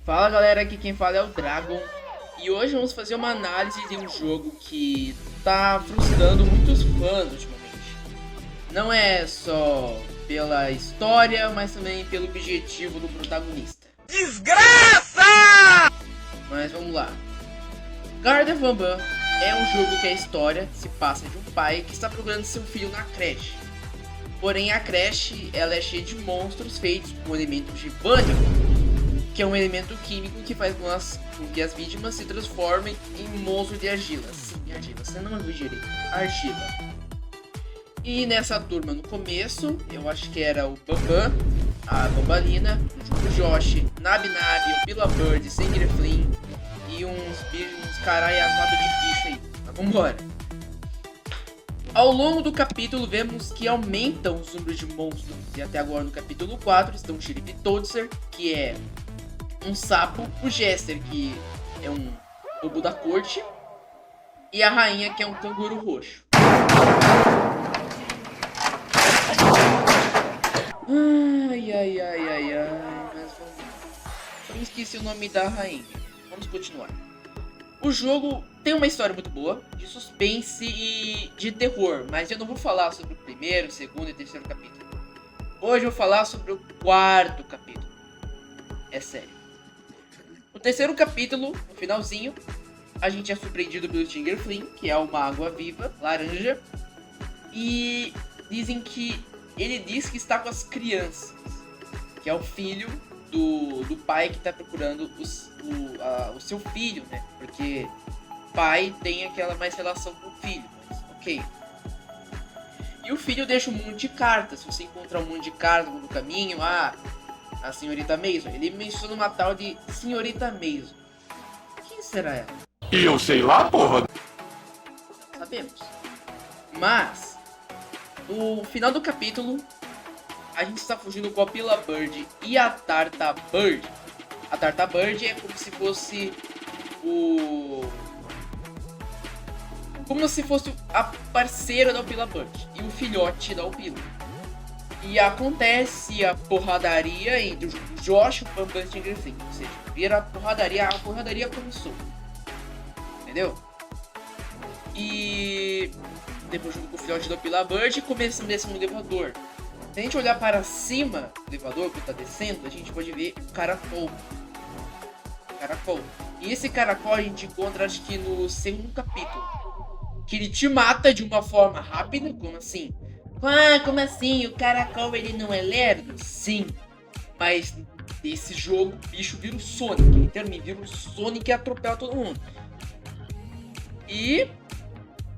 Fala galera, aqui quem fala é o Dragon e hoje vamos fazer uma análise de um jogo que tá frustrando muitos fãs ultimamente. Não é só pela história, mas também pelo objetivo do protagonista. Desgraça! Mas vamos lá. Garden of Banban é um jogo que a história se passa de um pai que está procurando seu filho na creche. Porém a creche ela é cheia de monstros feitos com elementos de Banniman, que é um elemento químico que faz com que as vítimas se transformem em monstros de argila. Sim, argila, você não ouviu direito. Argila. E nessa turma, no começo, eu acho que era o Banban, a Bambalina, o Josh, Nabi Nabi, o Pila Bird, Sengre Flynn e uns caralhamados de bicho aí. Mas vambora. Ao longo do capítulo, vemos que aumentam os números de monstros. E até agora, no capítulo 4, estão o Xerife Toadster, que é um sapo, o Jester, que é um bobo da corte, e a rainha, que é um canguru roxo. Ai, mas vamos... Só me esqueci o nome da rainha. Vamos continuar. O jogo tem uma história muito boa, de suspense e de terror, mas eu não vou falar sobre o primeiro, segundo e terceiro capítulo. Hoje eu vou falar sobre o quarto capítulo. É sério. No terceiro capítulo, no finalzinho, a gente é surpreendido pelo Sengre Flynn, que é uma água viva, laranja, e dizem que ele diz que está com as crianças, que é o filho do pai que está procurando o seu filho, né? Porque pai tem aquela mais relação com o filho, mas ok. E o filho deixa um monte de cartas. Se você encontrar um monte de cartas no caminho, a senhorita Mason, ele menciona uma tal de senhorita Mason. Quem será ela? E eu sei lá, porra. Não sabemos. Mas no final do capítulo a gente está fugindo com a Pila Bird e a Tarta Bird. A Tarta Bird é como se fosse a parceira da Pila Bird e o filhote da Pila. E acontece a porradaria entre o Josh e o Banban e o Sengre Flynn. Ou seja, vira a porradaria começou. Entendeu? E depois, junto com o filhote da Pila Bird, começamos a descer no elevador. Se a gente olhar para cima do elevador que está descendo, a gente pode ver um caracol. E esse caracol a gente encontra, acho que no segundo capítulo. Que ele te mata de uma forma rápida, como assim? Ah, como assim? O caracol ele não é lerdo? Sim. Mas nesse jogo, o bicho vira o Sonic. Ele termina, vira o Sonic e atropela todo mundo. E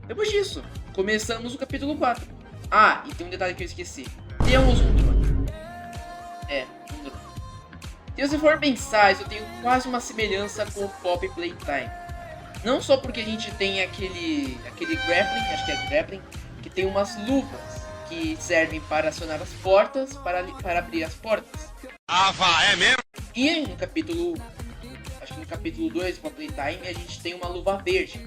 depois disso, começamos o capítulo 4. Ah, e tem um detalhe que eu esqueci. Temos um drone. Um drone. Se você for pensar, isso tem quase uma semelhança com o Pop Playtime. Não só porque a gente tem aquele grappling, acho que é grappling, que tem umas luvas que servem para acionar as portas, para abrir as portas. Ah, vá, é mesmo? E no capítulo, acho que no capítulo 2 do Pop Playtime, a gente tem uma luva verde.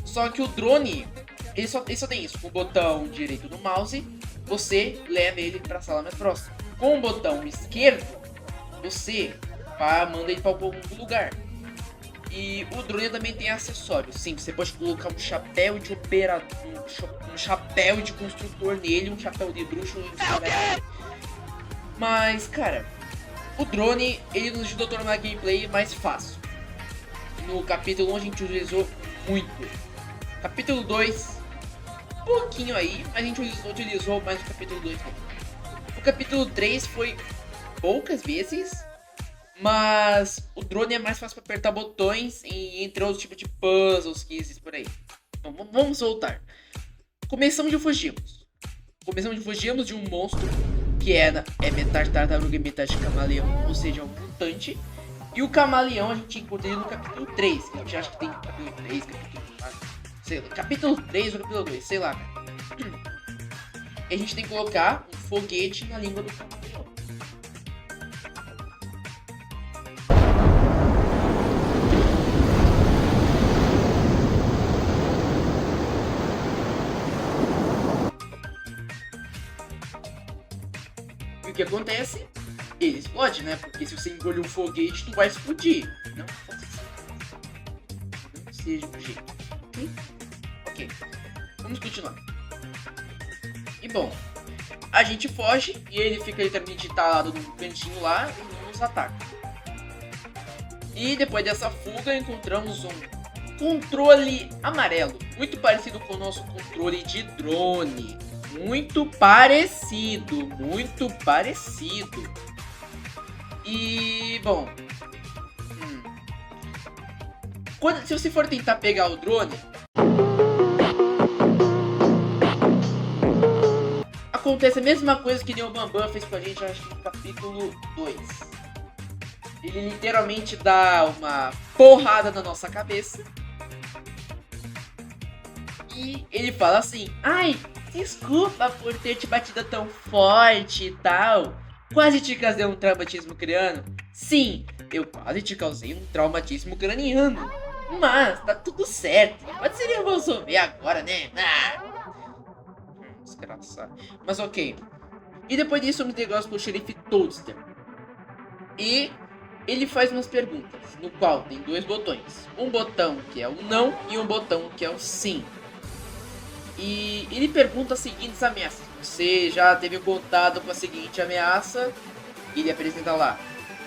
Só que o drone, ele só tem isso. Com o botão direito do mouse, você leva ele para a sala mais próxima. Com o botão esquerdo, você manda ele para algum lugar. E o drone também tem acessórios. Sim, você pode colocar um chapéu de operador, um chapéu de construtor nele, um chapéu de bruxo. Mas, cara, o drone, ele nos ajudou a tornar a gameplay mais fácil. No capítulo 1 a gente utilizou muito. Capítulo 2, um pouquinho aí, mas a gente utilizou mais no capítulo 2 também. O capítulo 3 foi poucas vezes, mas o drone é mais fácil para apertar botões e entre outros tipos de puzzles que existem por aí. Então vamos voltar. Começamos de fugirmos de um monstro que é metade tartaruga e metade camaleão, ou seja, um mutante. E o camaleão a gente encontra ele no capítulo 3, que a gente acha que tem capítulo 3, capítulo 4, sei lá, capítulo 3 ou capítulo 2, sei lá. E a gente tem que colocar um foguete na língua do camaleão. E o que acontece? ele explode, né? Porque se você engolir um foguete, tu vai explodir. Não seja do jeito. Ok? Ok. Vamos continuar. E bom, a gente foge e ele fica literalmente entalado num cantinho lá e não nos ataca. E depois dessa fuga encontramos um controle amarelo, muito parecido com o nosso controle de drone. Muito parecido, muito parecido. E bom, se você for tentar pegar o drone, acontece a mesma coisa que nem o Bambam fez com a gente, acho que no capítulo 2. Ele literalmente dá uma porrada na nossa cabeça. E ele fala assim: ai, desculpa por ter te batido tão forte e tal. Quase te causei um traumatismo craniano. Sim, eu quase te causei um traumatismo craniano. Mas tá tudo certo. Pode ser eu resolver agora, né? Desgraçado. Mas ok. E depois disso eu me negócio com o xerife Toadster. E ele faz umas perguntas, no qual tem dois botões. Um botão que é o não e um botão que é o sim. E ele pergunta as seguintes ameaças. Você já teve contato com a seguinte ameaça? E ele apresenta lá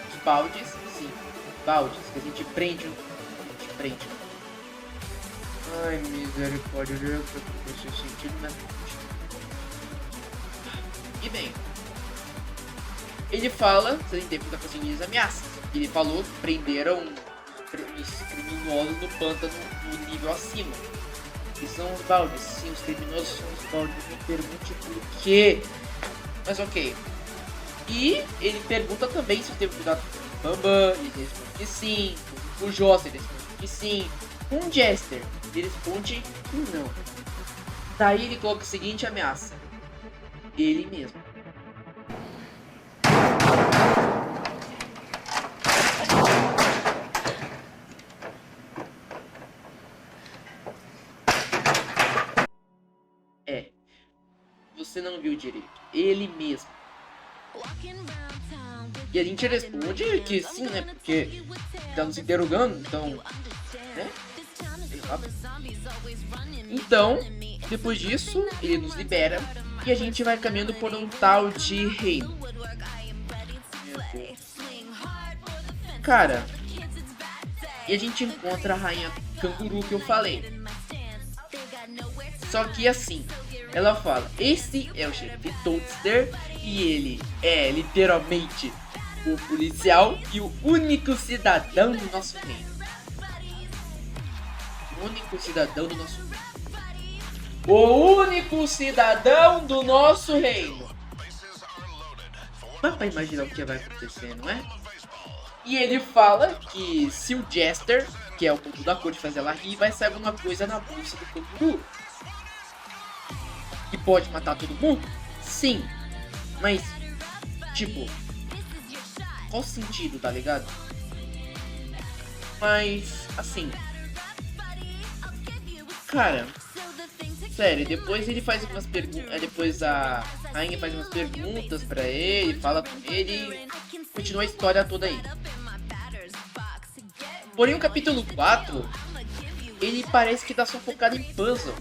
os baldes. Sim, baldes que a gente prende. A gente prende. Ai, misericórdia, eu tô com esse sentido na mente. E bem, ele fala, você tem tempo com as seguintes ameaças. Ele falou que prenderam os criminosos no pântano no nível acima. Que são os baldes. Sim, os criminosos são os baldes. Me pergunte por quê. Mas ok. E ele pergunta também se teve cuidado com o Bambam. Ele responde que sim. O Joss, ele responde que sim. Com o Jester, ele responde que não. Daí ele coloca a seguinte ameaça: ele mesmo. Você não viu direito. Ele mesmo. E a gente responde que sim, né? Porque tá nos interrogando, então, né? Então, depois disso, ele nos libera e a gente vai caminhando por um tal de reino. Cara, e a gente encontra a rainha canguru que eu falei. Só que assim, ela fala: esse é o xerife Toadster e ele é literalmente o policial e o único cidadão do nosso reino. O único cidadão do nosso reino. O único cidadão do nosso reino. Dá pra imaginar o que vai acontecer, não é? E ele fala que se o Jester, que é o ponto da cor de fazer ela rir, vai sair alguma coisa na bolsa do canguru. Que pode matar todo mundo? Sim. Mas, tipo, qual o sentido, tá ligado? Mas, assim, cara, sério, depois ele faz umas perguntas. Depois a rainha faz umas perguntas pra ele, fala com ele e continua a história toda aí. Porém, o capítulo 4, ele parece que tá só focado em puzzle.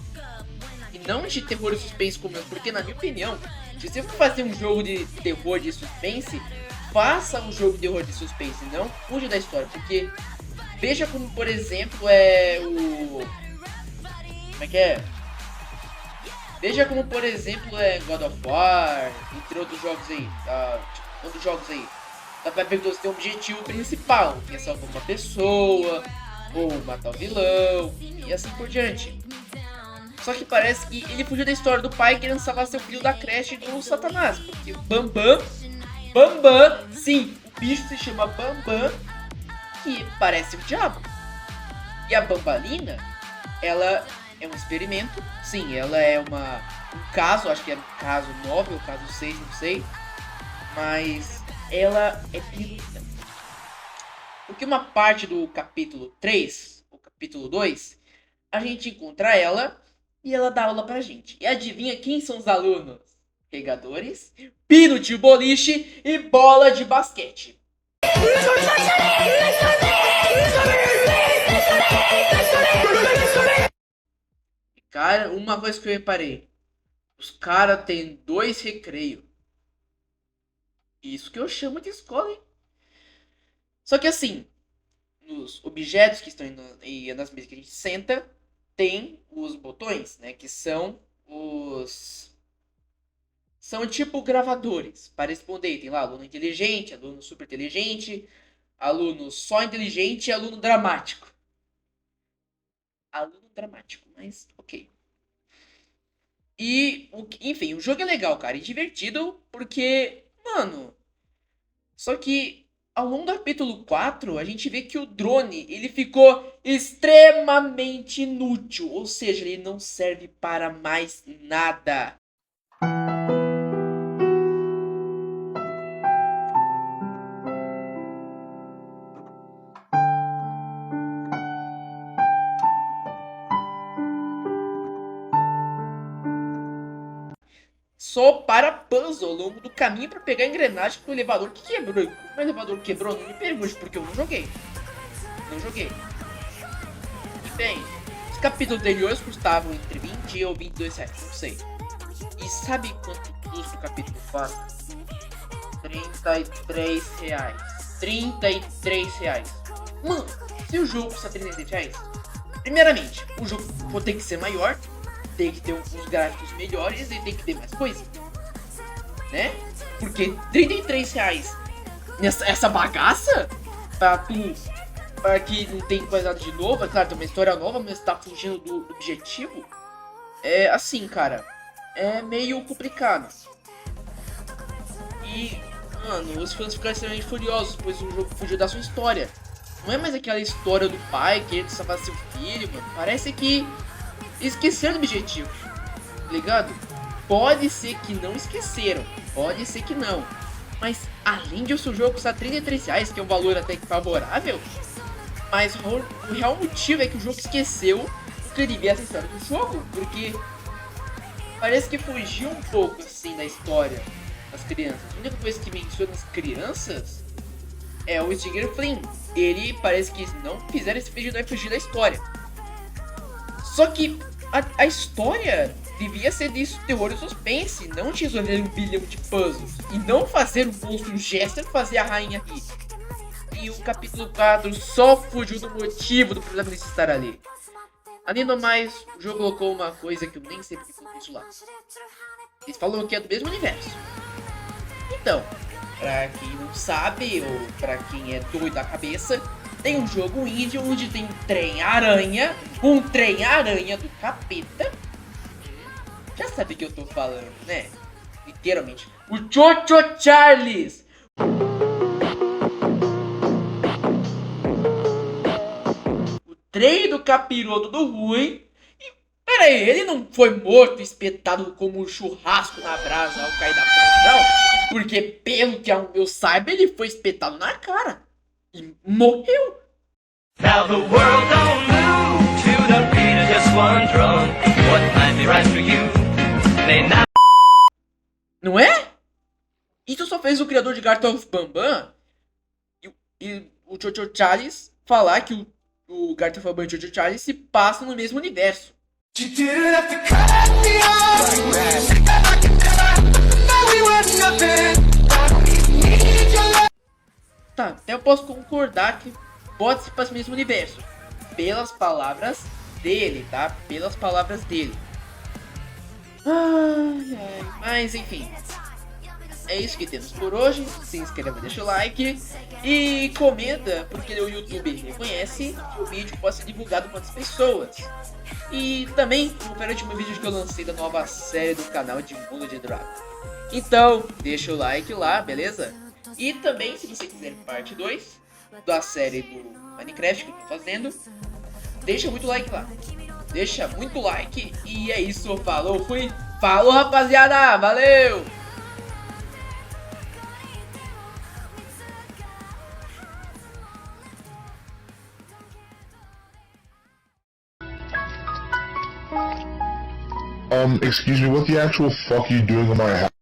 E não de terror e suspense como eu, porque na minha opinião, se você for fazer um jogo de terror de suspense, faça um jogo de terror de suspense, não fuja da história, porque veja como, por exemplo, é o... Como é que é? Veja como, por exemplo, é God of War, entre outros jogos aí, outros jogos aí. Dá pra ver que você tem um objetivo principal, que é salvar uma pessoa, ou matar o vilão, e assim por diante. Só que parece que ele fugiu da história do pai querendo salvar seu filho da creche do Satanás. Porque o Bambam, sim, o bicho se chama Bambam, que parece o diabo. E a Bambalina, ela é um experimento, sim, ela é um caso, acho que é o caso 9 ou caso 6, não sei. Mas ela é peluda. Porque uma parte do capítulo 3, o capítulo 2, a gente encontra ela e ela dá aula pra gente. E adivinha quem são os alunos? regadores, pino de boliche e bola de basquete. Cara, uma coisa que eu reparei. Os caras têm 2 recreios. Isso que eu chamo de escola, hein? Só que assim, nos objetos que estão e nas mesas que a gente senta, tem os botões, né? Que são os... São tipo gravadores para responder. Tem lá aluno inteligente, aluno super inteligente, aluno só inteligente e aluno dramático. Aluno dramático, mas ok. E, enfim, o jogo é legal, cara, e divertido, porque, mano... Só que, ao longo do capítulo 4, a gente vê que o drone, ele ficou extremamente inútil. Ou seja, ele não serve para mais nada. Só para puzzle ao longo do caminho para pegar a engrenagem pro elevador que quebrou. Como o elevador quebrou, não me pergunte, porque eu não joguei. Não joguei. E bem, os capítulos anteriores custavam entre 20 ou 22 reais, não sei. E sabe quanto custa o capítulo 4? 33 reais. 33 reais. Mano, se o jogo custa 33 reais, primeiramente, o jogo tem que ser maior, tem que ter uns gráficos melhores e tem que ter mais coisa, né? Porque 33 reais essa bagaça pra que não tem coisa nada de novo, é claro, tem uma história nova, mas tá fugindo do objetivo. É assim, cara, é meio complicado. E, mano, os fãs ficaram extremamente furiosos, pois o jogo fugiu da sua história. Não é mais aquela história do pai querendo salvar seu filho, mano. Parece que esqueceram do objetivo, tá ligado? Pode ser que não esqueceram, pode ser que não. Mas além de o seu jogo custar 33 reais, que é um valor até que favorável, mas o real motivo é que o jogo esqueceu o que devia ser a história do jogo, porque parece que fugiu um pouco assim da história das crianças. A única coisa que menciona as crianças é o Stinger Flynn. Ele parece que não fizeram esse fugir da história. Só que a história devia ser disso, terror e suspense, não te resolver 1 bilhão de puzzles. E não fazer o monstro Jester fazer a rainha rir. E o capítulo 4 só fugiu do motivo do protagonista estar ali. Além do mais, o jogo colocou uma coisa que eu nem sei porque colocou isso lá. Eles falaram que é do mesmo universo. Então, pra quem não sabe, ou pra quem é doido da cabeça, tem um jogo indie onde tem um trem-aranha do capeta. Já sabe o que eu tô falando, né? Literalmente, o Chocho Charles. O trem do capiroto do ruim. E, peraí, ele não foi morto, espetado como um churrasco na brasa ao cair da ponte, não? Porque, pelo que eu saiba, ele foi espetado na cara. E morreu. Now the world don't move to the beat of just one drum. What might be right for you may not. Não é? Isso só fez o criador de Garten of Banban e o Chocho Charles falar que o Garten of Banban e o Chocho Charles se passam no mesmo universo. Tá, até eu posso concordar que pode se passar no mesmo universo. Pelas palavras dele, tá? Pelas palavras dele. Ai, ai. Mas enfim. É isso que temos por hoje. Se inscreva, deixa o like. E comenta, porque o YouTube reconhece que o vídeo pode ser divulgado para outras pessoas. E também confere o último vídeo que eu lancei da nova série do canal de Mundo de Dragon. Então, deixa o like lá, beleza? E também, se você quiser parte 2 da série do Minecraft que eu tô fazendo, deixa muito like lá. Deixa muito like. E é isso, falou, fui. Falou, rapaziada, valeu! Excuse me, what the actual fuck are you doing in my house?